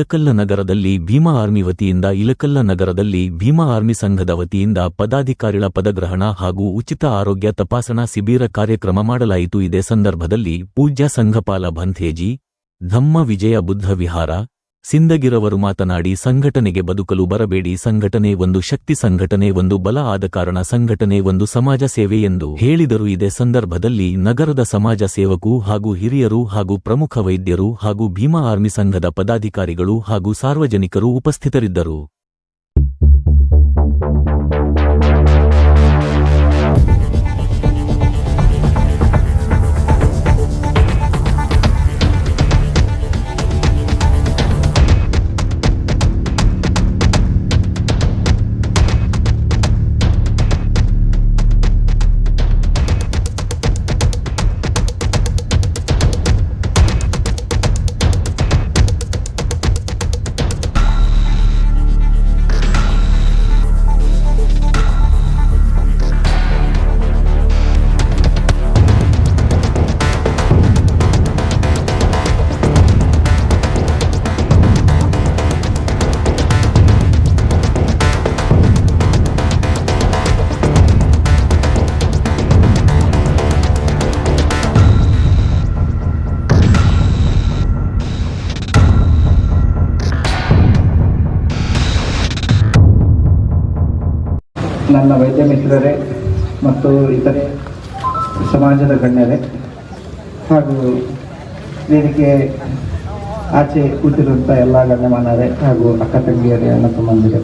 ಇಲಕಲ್ಲ ನಗರದಲ್ಲಿ ಭೀಮಾ ಆರ್ಮಿ ವತಿಯಿಂದ ಇಲಕಲ್ಲ ನಗರದಲ್ಲಿ ಭೀಮಾ ಆರ್ಮಿ ಸಂಘದ ವತಿಯಿಂದ ಪದಾಧಿಕಾರಿಗಳ ಪದಗ್ರಹಣ ಹಾಗೂ ಉಚಿತ ಆರೋಗ್ಯ ತಪಾಸಣಾ ಶಿಬಿರ ಕಾರ್ಯಕ್ರಮ ಮಾಡಲಾಯಿತು. ಇದೇ ಸಂದರ್ಭದಲ್ಲಿ ಪೂಜ್ಯ ಸಂಘಪಾಲ ಬಂಥೇಜಿ, ಧಮ್ಮ ವಿಜಯ ಬುದ್ಧ ವಿಹಾರ, ಸಿಂದಗಿರವರು ಮಾತನಾಡಿ, ಸಂಘಟನೆಗೆ ಬದುಕಲು ಬರಬೇಡಿ, ಸಂಘಟನೆ ಒಂದು ಶಕ್ತಿ, ಸಂಘಟನೆ ಒಂದು ಬಲ, ಆದ ಕಾರಣ ಸಂಘಟನೆ ಒಂದು ಸಮಾಜ ಸೇವೆ ಎಂದು ಹೇಳಿದರು. ಇದೇ ಸಂದರ್ಭದಲ್ಲಿ ನಗರದ ಸಮಾಜ ಸೇವಕು ಹಾಗೂ ಹಿರಿಯರು ಹಾಗೂ ಪ್ರಮುಖ ವೈದ್ಯರು ಹಾಗೂ ಭೀಮಾ ಆರ್ಮಿ ಸಂಘದ ಪದಾಧಿಕಾರಿಗಳು ಹಾಗೂ ಸಾರ್ವಜನಿಕರು ಉಪಸ್ಥಿತರಿದ್ದರು. ನನ್ನ ವೈದ್ಯ ಮಿತ್ರರೇ ಮತ್ತು ಇತರೆ ಸಮಾಜದ ಗಣ್ಯರೇ ಹಾಗೂ ವೇದಿಕೆ ಆಚೆ ಕೂತಿರುವಂಥ ಎಲ್ಲ ಗಣ್ಯಮಾನರೇ ಹಾಗೂ ಅಕ್ಕ ತಂಗಿಯರೇ, ಅಣ್ಣ ತಮ್ಮಂದಿರೇ,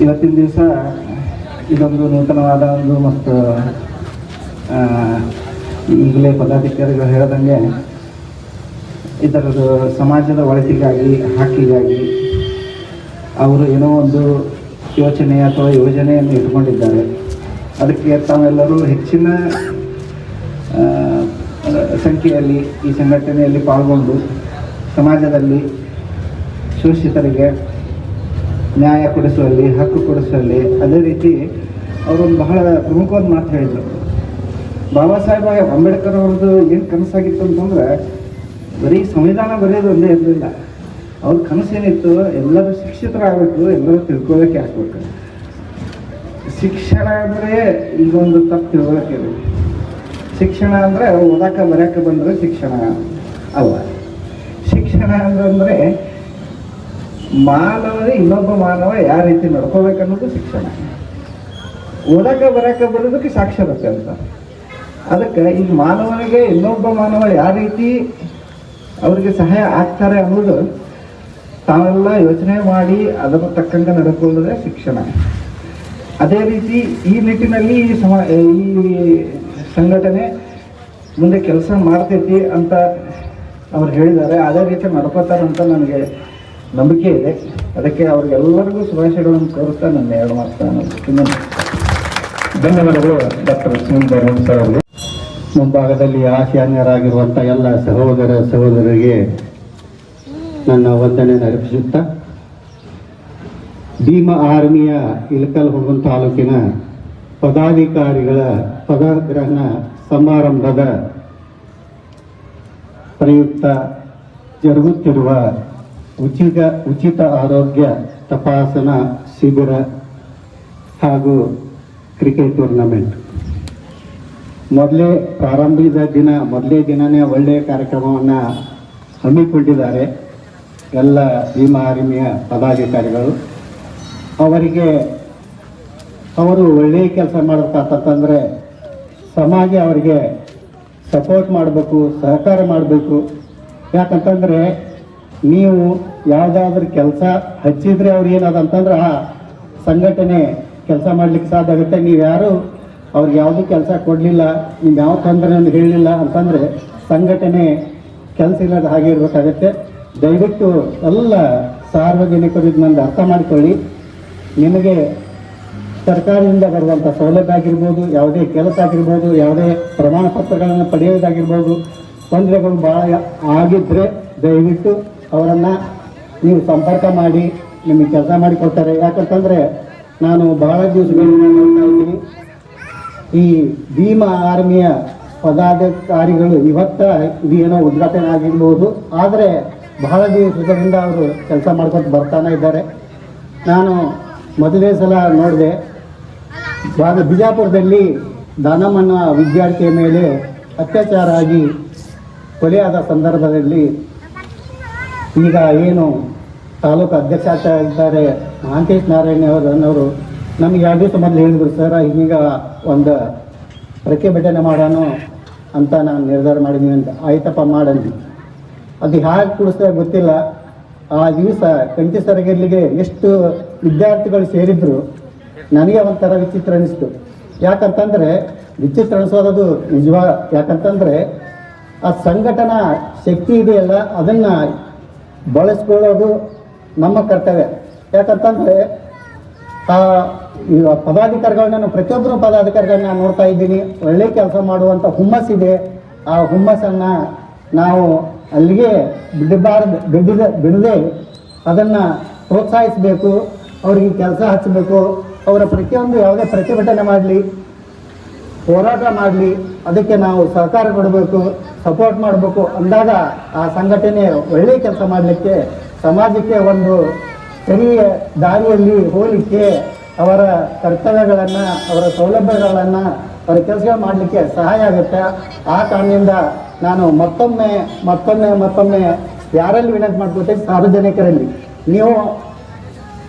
ಇವತ್ತಿನ ದಿವಸ ಇದೊಂದು ನೂತನವಾದ ಒಂದು ಮತ್ತು ಈಗಲೇ ಪದಾಧಿಕಾರಿಗಳು ಹೇಳ್ದಂಗೆ ಇದರದ್ದು ಸಮಾಜದ ಒಳಿತಿಗಾಗಿ ಹಾಕಿಗಾಗಿ ಅವರು ಏನೋ ಒಂದು ಯೋಚನೆ ಅಥವಾ ಯೋಜನೆಯನ್ನು ಇಟ್ಕೊಂಡಿದ್ದಾರೆ. ಅದಕ್ಕೆ ತಾವೆಲ್ಲರೂ ಹೆಚ್ಚಿನ ಸಂಖ್ಯೆಯಲ್ಲಿ ಈ ಸಂಘಟನೆಯಲ್ಲಿ ಪಾಲ್ಗೊಂಡು ಸಮಾಜದಲ್ಲಿ ಶೋಷಿತರಿಗೆ ನ್ಯಾಯ ಕೊಡಿಸುವಲ್ಲಿ, ಹಕ್ಕು ಕೊಡಿಸುವಲ್ಲಿ, ಅದೇ ರೀತಿ ಅವರೊಂದು ಬಹಳ ಪ್ರಮುಖವಾದ ಮಾತು ಹೇಳಿದರು. ಬಾಬಾ ಸಾಹೇಬ್ ಅಂಬೇಡ್ಕರ್ ಅವ್ರದ್ದು ಏನು ಕನಸಾಗಿತ್ತು ಅಂತಂದ್ರೆ ಬರೀ ಸಂವಿಧಾನ ಬರೆಯೋದು ಒಂದೇ ಇರಲಿಲ್ಲ. ಅವ್ರ ಕನಸೇನಿತ್ತು, ಎಲ್ಲರೂ ಶಿಕ್ಷಿತರಾಗಬೇಕು, ಎಲ್ಲರೂ ತಿಳ್ಕೊಳ್ಳೋಕೆ ಹಾಕ್ಬೇಕು. ಶಿಕ್ಷಣ ಅಂದರೆ ಈಗೊಂದು ತಪ್ಪು ತಿಳ್ಕೊಳ್ಳೋಕೆ ಇರಬೇಕು. ಶಿಕ್ಷಣ ಅಂದರೆ ಓದಾಕ ಬರೆಯೋಕೆ ಬಂದರೆ ಶಿಕ್ಷಣ ಅಲ್ಲ. ಶಿಕ್ಷಣ ಅಂದರೆ ಮಾನವನೇ ಇನ್ನೊಬ್ಬ ಮಾನವ ಯಾವ ರೀತಿ ನಡ್ಕೋಬೇಕನ್ನೋದು ಶಿಕ್ಷಣ. ಓದಾಕ ಬರೆಯೋಕೆ ಬರೋದಕ್ಕೆ ಸಾಕ್ಷರತೆ ಅಂತ. ಅದಕ್ಕೆ ಈಗ ಮಾನವನಿಗೆ ಇನ್ನೊಬ್ಬ ಮಾನವ ಯಾವ ರೀತಿ ಅವರಿಗೆ ಸಹಾಯ ಆಗ್ತಾರೆ ಅನ್ನೋದು ತಾವೆಲ್ಲ ಯೋಚನೆ ಮಾಡಿ ಅದರ ತಕ್ಕಂತೆ ನಡ್ಕೊಳ್ಳೋದೇ ಶಿಕ್ಷಣ. ಅದೇ ರೀತಿ ಈ ನಿಟ್ಟಿನಲ್ಲಿ ಈ ಸಂಘಟನೆ ಮುಂದೆ ಕೆಲಸ ಮಾಡ್ತೈತಿ ಅಂತ ಅವ್ರು ಹೇಳಿದ್ದಾರೆ. ಅದೇ ರೀತಿ ನಡ್ಕೋತಾರೆ ಅಂತ ನನಗೆ ನಂಬಿಕೆ ಇದೆ. ಅದಕ್ಕೆ ಅವ್ರಿಗೆಲ್ಲರಿಗೂ ಶುಭಾಶಯಗಳನ್ನು ಕೋರುತ್ತಾ ನನ್ನ ಎರಡು ಮಾತನ್ನು ಧನ್ಯವಾದಗಳು. ಡಾಕ್ಟರ್ ಸುನೀಲ್ ಸರ್ ಅವರು ಮುಂಭಾಗದಲ್ಲಿ ಆಶಾನ್ಯರಾಗಿರುವಂಥ ಎಲ್ಲ ಸಹೋದರರಿಗೆ ನನ್ನ ವಂದನೆಯನ್ನು ಅರ್ಪಿಸುತ್ತಾ, ಭೀಮಾ ಆರ್ಮಿಯ ಇಳಕಲ್ ಹುಗುನ್ ತಾಲೂಕಿನ ಪದಾಧಿಕಾರಿಗಳ ಪದಗ್ರಹಣ ಸಮಾರಂಭದ ಪ್ರಯುಕ್ತ ಜರುಗುತ್ತಿರುವ ಉಚಿತ ಆರೋಗ್ಯ ತಪಾಸಣಾ ಶಿಬಿರ ಹಾಗೂ ಕ್ರಿಕೆಟ್ ಟೂರ್ನಮೆಂಟ್ ಮೊದಲೇ ದಿನನೇ ಒಳ್ಳೆಯ ಕಾರ್ಯಕ್ರಮವನ್ನು ಹಮ್ಮಿಕೊಂಡಿದ್ದಾರೆ ಎಲ್ಲ ಭೀಮಾ ಆರ್ಮಿಯ ಪದಾಧಿಕಾರಿಗಳು. ಅವರು ಒಳ್ಳೆಯ ಕೆಲಸ ಮಾಡಬೇಕಂತಂದರೆ ಸಮಾಜ ಅವರಿಗೆ ಸಪೋರ್ಟ್ ಮಾಡಬೇಕು, ಸಹಕಾರ ಮಾಡಬೇಕು. ಯಾಕಂತಂದರೆ ನೀವು ಯಾವುದಾದ್ರೂ ಕೆಲಸ ಹಚ್ಚಿದರೆ ಅವ್ರು ಏನದಂತಂದ್ರೆ ಆ ಸಂಘಟನೆ ಕೆಲಸ ಮಾಡಲಿಕ್ಕೆ ಸಾಧ್ಯ ಆಗುತ್ತೆ. ನೀವು ಯಾರು ಅವ್ರಿಗೆ ಯಾವುದೂ ಕೆಲಸ ಕೊಡಲಿಲ್ಲ, ನೀವು ಯಾವ ತೊಂದರೆಯನ್ನು ಹೇಳಲಿಲ್ಲ ಅಂತಂದರೆ ಸಂಘಟನೆ ಕೆಲಸ ಇಲ್ಲದ ಹಾಗೆ ಇರಬೇಕಾಗತ್ತೆ. ದಯವಿಟ್ಟು ಎಲ್ಲ ಸಾರ್ವಜನಿಕರು ಇದನ್ನು ಅರ್ಥ ಮಾಡಿಕೊಳ್ಳಿ. ನಿಮಗೆ ಸರ್ಕಾರದಿಂದ ಬರುವಂಥ ಸೌಲಭ್ಯ ಆಗಿರ್ಬೋದು, ಯಾವುದೇ ಕೆಲಸ ಆಗಿರ್ಬೋದು, ಯಾವುದೇ ಪ್ರಮಾಣ ಪತ್ರಗಳನ್ನು ಪಡೆಯೋದಾಗಿರ್ಬೋದು, ತೊಂದರೆಗಳು ಭಾಳ ಆಗಿದ್ದರೆ ದಯವಿಟ್ಟು ಅವರನ್ನು ನೀವು ಸಂಪರ್ಕ ಮಾಡಿ ನಿಮಗೆ ಕೆಲಸ ಮಾಡಿಕೊಡ್ತಾರೆ. ಯಾಕಂತಂದರೆ ನಾನು ಬಹಳ ದಿವಸಗಳಿಂದ ನೋಡ್ತಾ ಇದ್ದೀನಿ, ಈ ಭೀಮಾ ಆರ್ಮಿಯ ಪದಾಧಿಕಾರಿಗಳು ಇವತ್ತು ಇದೇನೋ ಉದ್ಘಾಟನೆ ಆಗಿರ್ಬೋದು, ಆದರೆ ಬಹಳ ದಿವಸಗಳಿಂದ ಅವರು ಕೆಲಸ ಮಾಡ್ಕೊಂಡು ಬರ್ತಾನೆ ಇದ್ದಾರೆ. ನಾನು ಮೊದಲನೇ ಸಲ ನೋಡಿದೆ, ಬಿಜಾಪುರದಲ್ಲಿ ದಾನಮ್ಮನ ವಿದ್ಯಾರ್ಥಿಯ ಮೇಲೆ ಅತ್ಯಾಚಾರ ಆಗಿ ಕೊಲೆಯಾದ ಸಂದರ್ಭದಲ್ಲಿ ಈಗ ಏನು ತಾಲೂಕು ಅಧ್ಯಕ್ಷ ಆಗ್ತಾ ಇದ್ದಾರೆ ಮಹಾಂತೇಶ್ ನಾರಾಯಣ ಅವರನ್ನವರು ನಮಗೆ 2 ದಿವಸ ಮೊದಲು ಹೇಳಿದ್ರು, ಸರ್ ಈಗ ಒಂದು ಪ್ರತಿಭಟನೆ ಮಾಡೋಣ ಅಂತ ನಾನು ನಿರ್ಧಾರ ಮಾಡಿದ್ದೀನಿ ಅಂತ. ಆಯ್ತಪ್ಪ ಮಾಡಂದು. ಅದು ಹೇಗೆ ಕುಡಿಸ್ತಾರೆ ಗೊತ್ತಿಲ್ಲ. ಆ ದಿವಸ ಕಂಠಿ ಸರಗಲ್ಲಿಗೆ ಎಷ್ಟು ವಿದ್ಯಾರ್ಥಿಗಳು ಸೇರಿದ್ರು ನನಗೆ ಒಂಥರ ವಿಚಿತ್ರ ಅನಿಸ್ತು. ಯಾಕಂತಂದರೆ ವಿಚಿತ್ರ ಅನಿಸೋದು ನಿಜವಾಗ. ಯಾಕಂತಂದರೆ ಆ ಸಂಘಟನಾ ಶಕ್ತಿ ಇದೆಯಲ್ಲ ಅದನ್ನು ಬಳಸ್ಕೊಳ್ಳೋದು ನಮ್ಮ ಕರ್ತವ್ಯ. ಯಾಕಂತಂದರೆ ಈ ಪದಾಧಿಕಾರಿಗಳನ್ನ ಪ್ರತಿಯೊಬ್ಬರು ಪದಾಧಿಕಾರಿಗಳನ್ನ ನೋಡ್ತಾ ಇದ್ದೀನಿ, ಒಳ್ಳೆ ಕೆಲಸ ಮಾಡುವಂಥ ಹುಮ್ಮಸ್ಸಿದೆ. ಆ ಹುಮ್ಮಸ್ಸನ್ನು ನಾವು ಅಲ್ಲಿಗೆ ಬಿಡದೆ ಅದನ್ನು ಪ್ರೋತ್ಸಾಹಿಸಬೇಕು, ಅವರಿಗೆ ಕೆಲಸ ಹಚ್ಚಬೇಕು. ಅವರ ಪ್ರತಿಯೊಂದು ಯಾವುದೇ ಪ್ರತಿಭಟನೆ ಮಾಡಲಿ, ಹೋರಾಟ ಮಾಡಲಿ, ಅದಕ್ಕೆ ನಾವು ಸಹಕಾರ ಕೊಡಬೇಕು, ಸಪೋರ್ಟ್ ಮಾಡಬೇಕು ಅಂದಾಗ ಆ ಸಂಘಟನೆ ಒಳ್ಳೆಯ ಕೆಲಸ ಮಾಡಲಿಕ್ಕೆ, ಸಮಾಜಕ್ಕೆ ಒಂದು ಸರಿಯ ದಾರಿಯಲ್ಲಿ ಹೋಗಲಿಕ್ಕೆ, ಅವರ ಕರ್ತವ್ಯಗಳನ್ನು, ಅವರ ಸೌಲಭ್ಯಗಳನ್ನು, ಅವರ ಕೆಲಸಗಳು ಮಾಡಲಿಕ್ಕೆ ಸಹಾಯ ಆಗುತ್ತೆ. ಆ ಕಾರಣದಿಂದ ನಾನು ಮತ್ತೊಮ್ಮೆ ಯಾರಲ್ಲಿ ವಿನಂತಿ ಮಾಡ್ಕೊಳ್ತೇನೆ, ಸಾರ್ವಜನಿಕರಲ್ಲಿ ನೀವು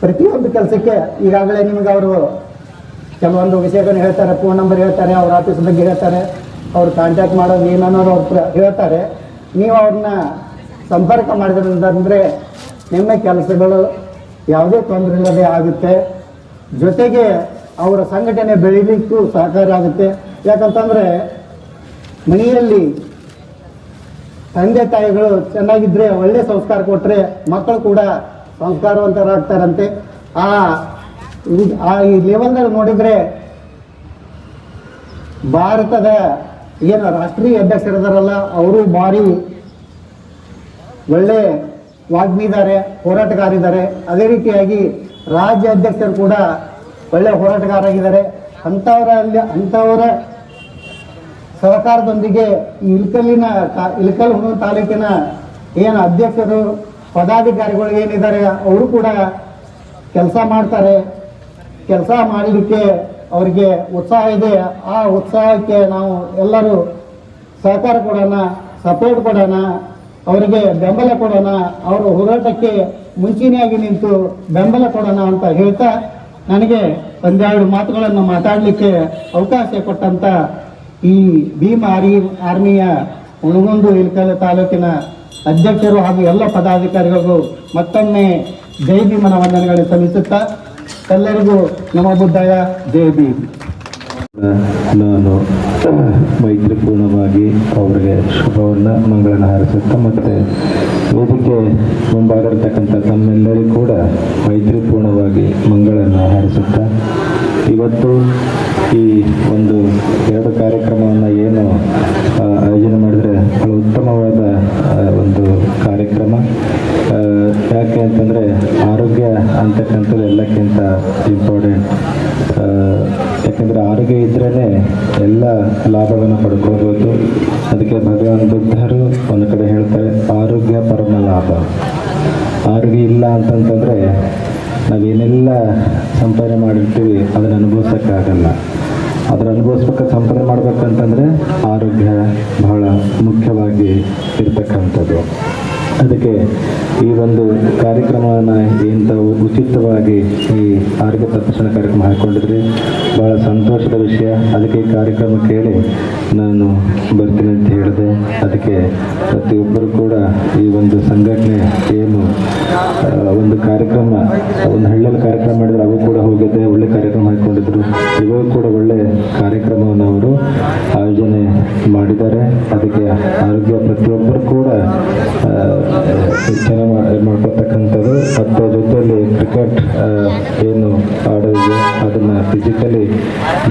ಪ್ರತಿಯೊಂದು ಕೆಲಸಕ್ಕೆ ಈಗಾಗಲೇ ನಿಮಗೆ ಅವರು ಕೆಲವೊಂದು ವಿಷಯಗಳನ್ನು ಹೇಳ್ತಾರೆ, ಫೋನ್ ನಂಬರ್ ಹೇಳ್ತಾರೆ, ಅವ್ರ ಆಫೀಸ್ ಬಗ್ಗೆ ಹೇಳ್ತಾರೆ, ಅವ್ರು ಕಾಂಟ್ಯಾಕ್ಟ್ ಮಾಡೋದು ಏನನ್ನೋದು ಅವ್ರು ಹೇಳ್ತಾರೆ. ನೀವು ಅವ್ರನ್ನ ಸಂಪರ್ಕ ಮಾಡಿದ್ರಂತಂದರೆ ನಿಮ್ಮ ಕೆಲಸಗಳು ಯಾವುದೇ ತೊಂದರೆ ಇಲ್ಲದೆ ಆಗುತ್ತೆ. ಜೊತೆಗೆ ಅವರ ಸಂಘಟನೆ ಬೆಳೀಲಿಕ್ಕೂ ಸಹಕಾರ ಆಗುತ್ತೆ. ಯಾಕಂತಂದರೆ ಮನೆಯಲ್ಲಿ ತಂದೆ ತಾಯಿಗಳು ಚೆನ್ನಾಗಿದ್ದರೆ, ಒಳ್ಳೆ ಸಂಸ್ಕಾರ ಕೊಟ್ಟರೆ ಮಕ್ಕಳು ಕೂಡ ಸಂಸ್ಕಾರವಂತರಾಗ್ತಾರಂತೆ. ಈ ಲೆವೆಲ್ನಲ್ಲಿ ನೋಡಿದರೆ ಭಾರತದ ಏನು ರಾಷ್ಟ್ರೀಯ ಅಧ್ಯಕ್ಷರಿದಾರಲ್ಲ ಅವರು ಭಾರಿ ಒಳ್ಳೆ ವಾಗ್ಮಿದ್ದಾರೆ, ಹೋರಾಟಗಾರಿದ್ದಾರೆ. ಅದೇ ರೀತಿಯಾಗಿ ರಾಜ್ಯ ಅಧ್ಯಕ್ಷರು ಕೂಡ ಒಳ್ಳೆ ಹೋರಾಟಗಾರರಾಗಿದ್ದಾರೆ. ಅಂಥವರ ಸಹಕಾರದೊಂದಿಗೆ ಈ ಇಳಕಲ್ ಹುಣಸೂರು ತಾಲೂಕಿನ ಏನು ಅಧ್ಯಕ್ಷರು ಪದಾಧಿಕಾರಿಗಳು ಏನಿದ್ದಾರೆ ಅವರು ಕೂಡ ಕೆಲಸ ಮಾಡ್ತಾರೆ. ಕೆಲಸ ಮಾಡಲಿಕ್ಕೆ ಅವರಿಗೆ ಉತ್ಸಾಹ ಇದೆ. ಆ ಉತ್ಸಾಹಕ್ಕೆ ನಾವು ಎಲ್ಲರೂ ಸಹಕಾರ ಕೊಡೋಣ, ಸಪೋರ್ಟ್ ಕೊಡೋಣ, ಅವರಿಗೆ ಬೆಂಬಲ ಕೊಡೋಣ, ಅವರ ಹೋರಾಟಕ್ಕೆ ಮುಂಚೂಣಿಯಾಗಿ ನಿಂತು ಬೆಂಬಲ ಕೊಡೋಣ ಅಂತ ಹೇಳ್ತಾ ನನಗೆ ಒಂದೆರಡು ಮಾತುಗಳನ್ನು ಮಾತಾಡಲಿಕ್ಕೆ ಅವಕಾಶ ಕೊಟ್ಟಂತ ಈ ಭೀಮ್ ಆರ್ಮಿಯ ಹುಣಗುಂದ ಇಳಕಲ್ ತಾಲೂಕಿನ ಅಧ್ಯಕ್ಷರು ಹಾಗೂ ಎಲ್ಲ ಪದಾಧಿಕಾರಿಗಳಿಗೂ ಮತ್ತೊಮ್ಮೆ ಜೈ ಭೀಮನ ವಂದನೆಗಳನ್ನು ಸಲ್ಲಿಸುತ್ತಾ ಎಲ್ಲರಿಗೂ ನಮೋ ಬುದ್ಧಾಯ, ಜೈ ಭೀಮ್. ನಾನು ಮೈತ್ರಿಪೂರ್ಣವಾಗಿ ಅವರಿಗೆ ಶುಭವನ್ನು ಮಂಗಳನ ಹಾರೈಸುತ್ತಾ ಮತ್ತು ವೇದಿಕೆ ಮುಂಭಾಗಿರ್ತಕ್ಕಂಥ ತಮ್ಮೆಲ್ಲರಿಗೂ ಕೂಡ ಮೈತ್ರಿಪೂರ್ಣವಾಗಿ ಮಂಗಳನ ಹಾರೈಸುತ್ತಾ ಇವತ್ತು ಈ ಒಂದು 2 ಕಾರ್ಯಕ್ರಮವನ್ನು ಏನು ಆಯೋಜನೆ ಮಾಡಿದರೆ ಬಹಳ ಉತ್ತಮವಾದ ಒಂದು ಕಾರ್ಯಕ್ರಮ. ಯಾಕೆ ಅಂತಂದರೆ ಆರೋಗ್ಯ ಅಂತಕ್ಕಂಥದ್ದು ಎಲ್ಲಕ್ಕಿಂತ ಇಂಪಾರ್ಟೆಂಟ್. ಯಾಕೆಂದರೆ ಆರೋಗ್ಯ ಇದ್ರೇ ಎಲ್ಲ ಲಾಭವನ್ನು ಪಡ್ಕೋಬೋದು. ಅದಕ್ಕೆ ಭಗವಾನ್ ಬುದ್ಧರು ಒಂದು ಕಡೆ ಹೇಳ್ತಾರೆ, ಆರೋಗ್ಯ ಪರಮ ಲಾಭ. ಆರೋಗ್ಯ ಇಲ್ಲ ಅಂತಂತಂದರೆ ನಾವೇನೆಲ್ಲ ಸಂಪಾದನೆ ಮಾಡಿರ್ತೀವಿ ಅದನ್ನು ಅನುಭವಿಸೋಕ್ಕಾಗಲ್ಲ. ಅದನ್ನು ಸಂಪಾದನೆ ಮಾಡ್ಬೇಕಂತಂದರೆ ಆರೋಗ್ಯ ಬಹಳ ಮುಖ್ಯವಾಗಿ ಇರ್ತಕ್ಕಂಥದ್ದು. ಅದಕ್ಕೆ ಈ ಒಂದು ಕಾರ್ಯಕ್ರಮವನ್ನು ಇಂಥ ಉಚಿತವಾಗಿ ಈ ಆರೋಗ್ಯ ತಪಾಸಣಾ ಕಾರ್ಯಕ್ರಮ ಹಾಕ್ಕೊಂಡಿದ್ರಿ, ಭಾಳ ಸಂತೋಷದ ವಿಷಯ. ಅದಕ್ಕೆ ಈ ಕಾರ್ಯಕ್ರಮ ಕೇಳಿ ನಾನು ಬರ್ತೀನಿ ಅಂತ ಹೇಳಿದೆ. ಅದಕ್ಕೆ ಪ್ರತಿಯೊಬ್ಬರು ಕೂಡ ಈ ಒಂದು ಸಂಘಟನೆ ಏನು ಒಂದು ಕಾರ್ಯಕ್ರಮ, ಒಂದು ಹಳ್ಳಿಯಲ್ಲಿ ಕಾರ್ಯಕ್ರಮ ಮಾಡಿದ್ರೆ ಅವು ಕೂಡ ಹೋಗಿದ್ದೆ, ಒಳ್ಳೆ ಕಾರ್ಯಕ್ರಮ ಹಾಕ್ಕೊಂಡಿದ್ರು. ಇವಾಗ ಕೂಡ ಒಳ್ಳೆ ಕಾರ್ಯಕ್ರಮವನ್ನು ಅವರು ಆಯೋಜನೆ ಮಾಡಿದ್ದಾರೆ. ಅದಕ್ಕೆ ಆರೋಗ್ಯ ಪ್ರತಿಯೊಬ್ಬರು ಕೂಡ ಚೆನ್ನಾಗಿ ಮಾಡ್ಕೊಳ್ತಕ್ಕಂಥದ್ದು. ಮತ್ತು ಜೊತೆಯಲ್ಲಿ ಕ್ರಿಕೆಟ್ ಏನು ಆಡೋದು ಅದನ್ನು ಫಿಸಿಕಲಿ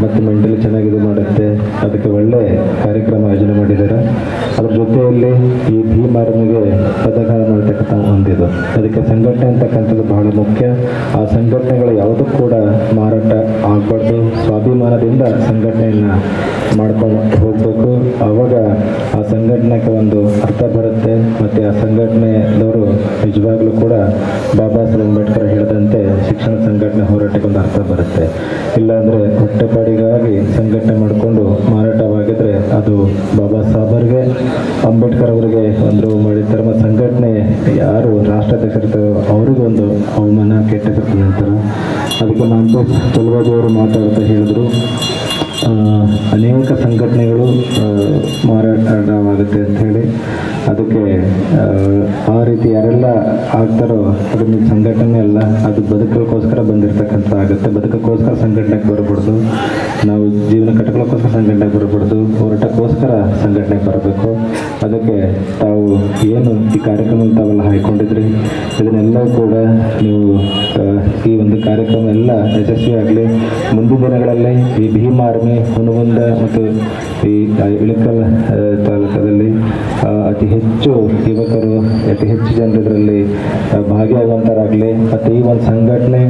ಮತ್ತು ಮೆಂಟಲಿ ಚೆನ್ನಾಗಿ ಇದು ಮಾಡುತ್ತೆ. ಅದಕ್ಕೆ ಒಳ್ಳೆ ಕಾರ್ಯಕ್ರಮ ಆಯೋಜನೆ ಮಾಡಿದ್ದಾರೆ. ಅದ್ರ ಜೊತೆಯಲ್ಲಿ ಈ ಭೀಮ್ ಆರ್ಮಿಗೆ ಪದಕ ಮಾಡ್ತಕ್ಕಂಥ ಒಂದಿದು. ಅದಕ್ಕೆ ಸಂಘಟನೆ ಅಂತಕ್ಕಂಥದ್ದು ಬಹಳ ಮುಖ್ಯ. ಆ ಸಂಘಟನೆಗಳು ಯಾವುದೂ ಕೂಡ ಮಾರಾಟ ಆಗಬಾರ್ದು. ಸ್ವಾಭಿಮಾನದಿಂದ ಸಂಘಟನೆಯನ್ನು ಮಾಡ್ಕೊಂಡು ಹೋಗಬೇಕು. ಆವಾಗ ಆ ಸಂಘಟನೆಗೆ ಒಂದು ಅರ್ಥ ಬರುತ್ತೆ. ಮತ್ತು ಆ ಸಂಘಟನೆದವರು ನಿಜವಾಗ್ಲೂ ಕೂಡ ಬಾಬಾ ಸಾಹೇಬ್ ಅಂಬೇಡ್ಕರ್ ಹೇಳಿದಂತೆ ಶಿಕ್ಷಣ ಸಂಘಟನೆ ಹೋರಾಟಕ್ಕೆ ಒಂದು ಅರ್ಥ ಬರುತ್ತೆ. ಇಲ್ಲಾಂದರೆ ಹೊಟ್ಟೆಪಾಡಿಗಾಗಿ ಸಂಘಟನೆ ಮಾಡಿಕೊಂಡು ಮಾರಾಟವಾಗಿದ್ರೆ ಅದು ಬಾಬಾ ಸಾಹೇಬರಿಗೆ ಅಂಬೇಡ್ಕರ್ ಅವರಿಗೆ ಒಂದು ಮಾಡಿರ್ತಾರೆ. ಮತ್ತು ಸಂಘಟನೆ ಯಾರು ರಾಷ್ಟ್ರಾಧ್ಯಕ್ಷರಿರ್ತಾರೋ ಅವ್ರಿಗೂ ಒಂದು ಅವಮಾನ ಕೆಟ್ಟ ಹೆಸರು ನಂತರ ಅದಕ್ಕೆ ನಾನು ಚಲುವಾದಿಯವರು ಮಾತಾಡ್ತಾ ಹೇಳಿದ್ರು, ಅನೇಕ ಸಂಘಟನೆಗಳು ಮಾರಾಟವಾಗುತ್ತೆ ಅಂತ ಹೇಳಿ. ಅದಕ್ಕೆ ಆ ರೀತಿ ಯಾರೆಲ್ಲ ಆಗ್ತಾರೋ ಅದನ್ನ ಸಂಘಟನೆ ಅಲ್ಲ, ಅದು ಬದುಕಲಿಕ್ಕೋಸ್ಕರ ಬಂದಿರತಕ್ಕಂಥ ಆಗುತ್ತೆ. ಬದುಕಕ್ಕೋಸ್ಕರ ಸಂಘಟನೆಗೆ ಬರಬಾರ್ದು, ನಾವು ಜೀವನ ಕಟ್ಕೊಳ್ಳೋಕ್ಕೋಸ್ಕರ ಸಂಘಟನೆಗೆ ಬರಬಾರ್ದು, ಹೋರಾಟಕ್ಕೋಸ್ಕರ ಸಂಘಟನೆಗೆ ಬರಬೇಕು. ಅದಕ್ಕೆ ತಾವು ಏನು ಈ ಕಾರ್ಯಕ್ರಮ ತಾವೆಲ್ಲ ಹಾಯ್ಕೊಂಡಿದ್ರಿ, ಇದನ್ನೆಲ್ಲ ಕೂಡ ನೀವು ಈ ಒಂದು ಕಾರ್ಯಕ್ರಮ ಎಲ್ಲ ಯಶಸ್ವಿಯಾಗಲಿ. ಮುಂದಿನ ದಿನಗಳಲ್ಲಿ ಈ ಭೀಮ ಆರ್ಮಿ ಹುನಗುಂದ ಮತ್ತು ಈ ಇಳಕಲ್ ತಾಲೂಕದಲ್ಲಿ ಅತಿ ಹೆಚ್ಚು ಯುವಕರು, ಅತಿ ಹೆಚ್ಚು ಜನರು ಇದರಲ್ಲಿ ಭಾಗಿಯಾಗುವಂಥರಾಗಲಿ ಮತ್ತು ಈ ಒಂದು ಸಂಘಟನೆ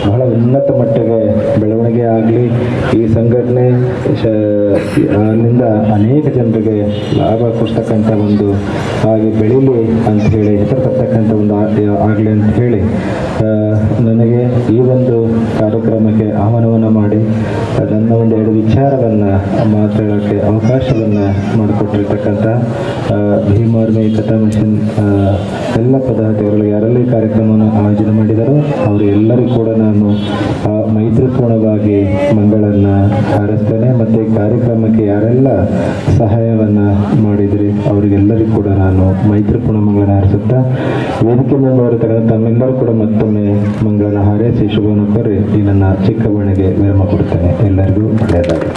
ಬಹಳ ಉನ್ನತ ಮಟ್ಟಿಗೆ ಬೆಳವಣಿಗೆ ಆಗಲಿ. ಈ ಸಂಘಟನೆ ಅಲ್ಲಿಂದ ಅನೇಕ ಜನರಿಗೆ ಲಾಭ ಕೊಡ್ತಕ್ಕಂಥ ಒಂದು ಹಾಗೆ ಬೆಳೀಲಿ ಅಂತ ಹೇಳಿ, ಹೆಸರು ತರ್ತಕ್ಕಂಥ ಒಂದು ಆಗಲಿ ಅಂತ ಹೇಳಿ ನನಗೆ ಈ ಒಂದು ಕಾರ್ಯಕ್ರಮಕ್ಕೆ ಆಹ್ವಾನವನ್ನು ಮಾಡಿ ನನ್ನ ಒಂದು 2 ವಿಚಾರವನ್ನು ಮಾತಾಡೋಕ್ಕೆ ಅವಕಾಶವನ್ನು ಮಾಡಿಕೊಟ್ಟಿರ್ತಕ್ಕಂಥ ಭೀಮ್ ಆರ್ಮಿ ಕಥಾ ಮಿಷನ್ ಎಲ್ಲ ಪದಾಧಿಕಾರಿಗಳು ಯಾರೆಲ್ಲ ಈ ಕಾರ್ಯಕ್ರಮವನ್ನು ಆಯೋಜನೆ ಮಾಡಿದಾರೋ ಅವರು ಎಲ್ಲರಿಗೂ ಕೂಡ ನಾನು ಮೈತ್ರಿಪೂರ್ಣವಾಗಿ ಮಂಗಳನ್ನು ಹಾರೈಸ್ತೇನೆ. ಮತ್ತು ಈ ಕಾರ್ಯಕ್ರಮಕ್ಕೆ ಯಾರೆಲ್ಲ ಸಹಾಯವನ್ನು ಮಾಡಿದ್ರಿ ಅವರಿಗೆಲ್ಲರಿಗೂ ಕೂಡ ನಾನು ಮೈತ್ರಿಪೂರ್ಣ ಮಂಗಳನ ಹಾರಿಸುತ್ತಾ ವೇದಿಕೆ ಮುಂದುವರೆತಕ್ಕಂಥ ತಮ್ಮೆಲ್ಲರೂ ಕೂಡ ಮತ್ತೊಮ್ಮೆ ಮಂಗಳನ ಹಾರೈಸಿ ಶುಭವನ್ನು ಕೋರಿ ಈ ನನ್ನ ಚಿಕ್ಕ ಬಣಿಗೆ ವಿರಾಮ ಕೊಡುತ್ತೇನೆ. ಎಲ್ಲರಿಗೂ ಒಳ್ಳೆಯದಾಗಲಿ.